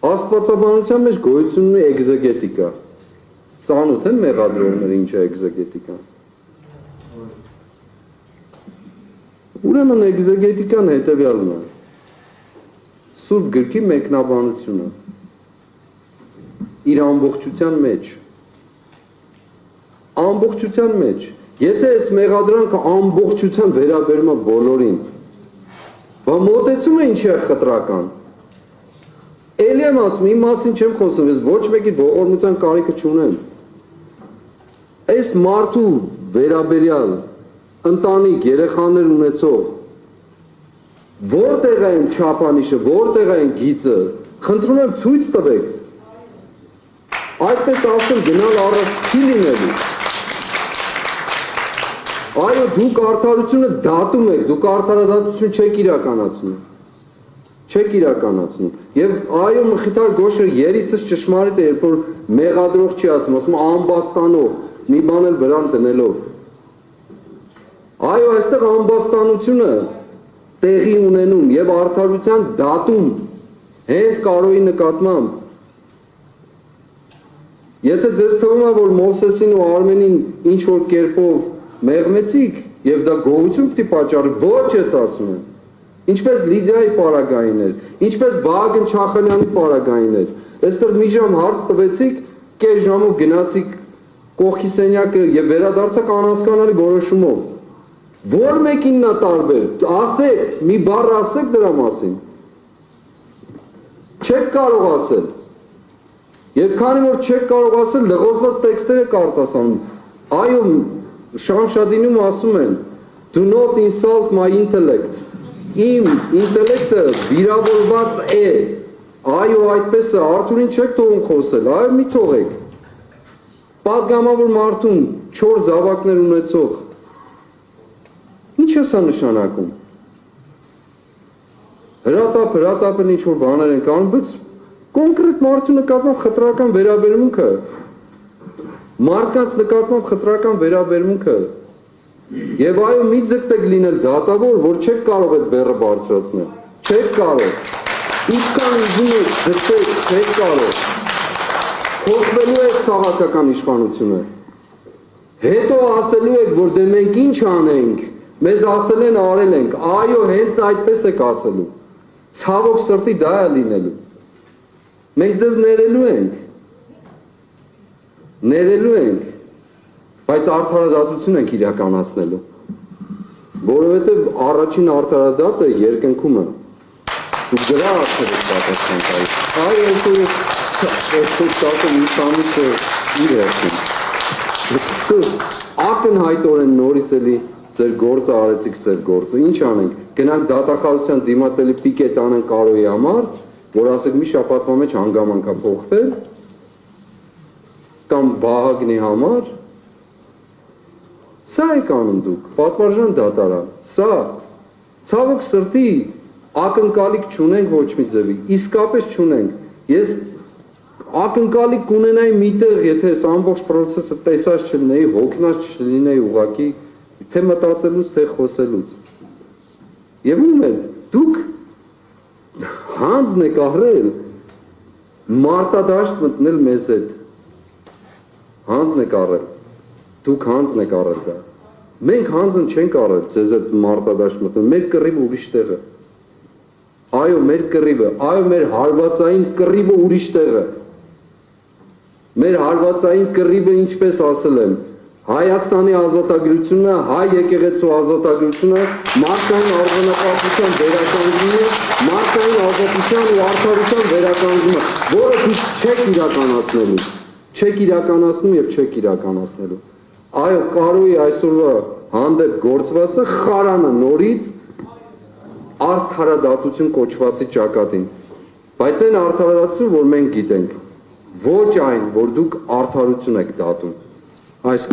Աստվածաբանության մեջ գոյություն ունի էգզեգետիկա։ Ծանոթ են մեղադրողները ինչ է էգզեգետիկան։ Ուրեմն էգզեգետիկան հետևյալն է։ Սուրբ գրքի մեկնաբանությունը իր ամբողջության մեջ, եթե այս մեղադրանքը ամբողջության վերաբերում է բոլորին, բա մոտեցումը ինչի է խտրական։ Էլի եմ ասում, իմ մասին չեմ խոսում, ես ոչ մեկի ողորմության կարիքը չունեմ։ Այս մարդու վերաբերյալ ընտանիք, երեխաներ ունեցող, որտեղ է այն չափանիշը, որտեղ է այն գիծը, խնդրում եմ ցույց տվեք։ Այդպես ասում գնալ առաջ չի լինելու։ Այո, դուք արդարությունը դատում եք, դուք արդարադատություն չեք իրականացնում։ Եվ այո, Մխիթար Գոշերը երիցս ճշմարիտ է, երբ որ մեղադրող չի ասում ամբաստանող, մի բան էլ վրան դնելով։ Այո, այստեղ ամբաստանությունը տեղի ունենում եւ արդարության դատում հենց Կարոյի նկատմամբ։ Եթե ձեզ թվում է, որ Մովսեսին ու Արմենին ինչ որ կերպով մեղմեցիք եւ դա գողություն պիտի պատճառի, ոչ ես ասում եմ։ Ինչպես Լիդիայի պարագային էր, ինչպես Վահագն Չախալյանի պարագային էր։ Այստեղ մի ժամ հարց տվեցիք, կես ժամով գնացիք կողքի սենյակը եւ վերադարձաք անհասկանալի որոշումով։ Որ մեկինն է տարբեր, ասեք, մի բառ ասեք դրա մասին։ Չեք կարող ասել։ Եվ քանի որ չեք կարող ասել, լղոզված տեքստեր եք արտասանում։ Այո, Շամշադինում ասում են, do not insult my intellect։ Իմ ինտելեկտը վիրավորված է։ Այո, այդպես է, Արթուրին չեք թողում խոսել, այո, մի թողեք։ Պատգամավոր մարդուն 4 զավակներ ունեցող ինչ է սա նշանակում։ Հրատապն ինչ որ բաներ են կանում, բայց կոնկրետ մարդու նկատմամբ խտրական վերաբերմունքը, մարդկանց նկատմամբ խտրական վերաբերմունքը, եւ այո, մի ձգտեք լինել դատավոր, որ չեք կարող այդ բեռը բարձրացնել, չեք կարող, ինչքան ուզում եք ձգտեք, չեք կարող, փոխվելու է քաղաքական իշխանությունը, հետո ասելու եք, որ դե մենք ինչ անենք, մեզ ասել են արել ենք, այո, հենց այդպես եք ասելու, ցավոք սրտի դա է լինելու, մենք ձեզ ներելու ենք, բայց արդարադատություն ենք իրականացնելու, որովհետև առաջին արդարադատը երկնքում է, դուք դրա արդար եք պատասխան տալիս, այո, այսօր տակը մի տանիքը իր հերթին, ակնհայտորեն նորից էլի ձեր գործը արեցիք ձեր գործը, ինչ անենք, գնանք դատախազության դիմաց էլի պիկետ անենք Կարոյի համար, որ ասեք մի շաբաթվա մեջ հանգամանք է փոխվել, կամ Վահագնի համար, սա եք անում դուք, պատվարժան դատարան, սա, ցավոք սրտի, ակնկալիք չունենք ոչ մի ձևի, իսկապես չունենք, ես ակնկալիք կունենայի միտեղ, եթե ես ամբողջ պրոցեսը տեսած չլինեի, հոգնած չլինեի ուղղակի, թե մտածելուց, թե խոսելուց, եւ ում եք, դուք հանձն եք առել, մարտադաշտ մտնել մեզ հետ, հանձն եք առել, դուք հանձն եք առել դա, մենք հանձն չենք առել ձեզ այդ մարտադաշտ մտնել, մեր կռիվը ուրիշ տեղ է, այո, մեր կռիվը, այո, մեր հարվածային կռիվը ուրիշ տեղ է, մեր հարվածային կռիվը ինչպես ասել եմ, Հայաստանի ազատագրությունը, հայ եկեղեցու ազատագրությունը, մարդկային արժանապատվության վերականգնումը, մարդկային ազատության ու արդարության վերականգնումը, որը դուք չեք իրականացնում եւ չեք իրականացնելու։ Այո, Կարոյի այսօրվա հանդեպ գործվածը խարանը նորից արդարադատություն կոչվածի ճակատին, բայց այն արդարադատություն, որ մենք գիտենք, ոչ այն, որ դուք արդարություն եք դատում։ Այս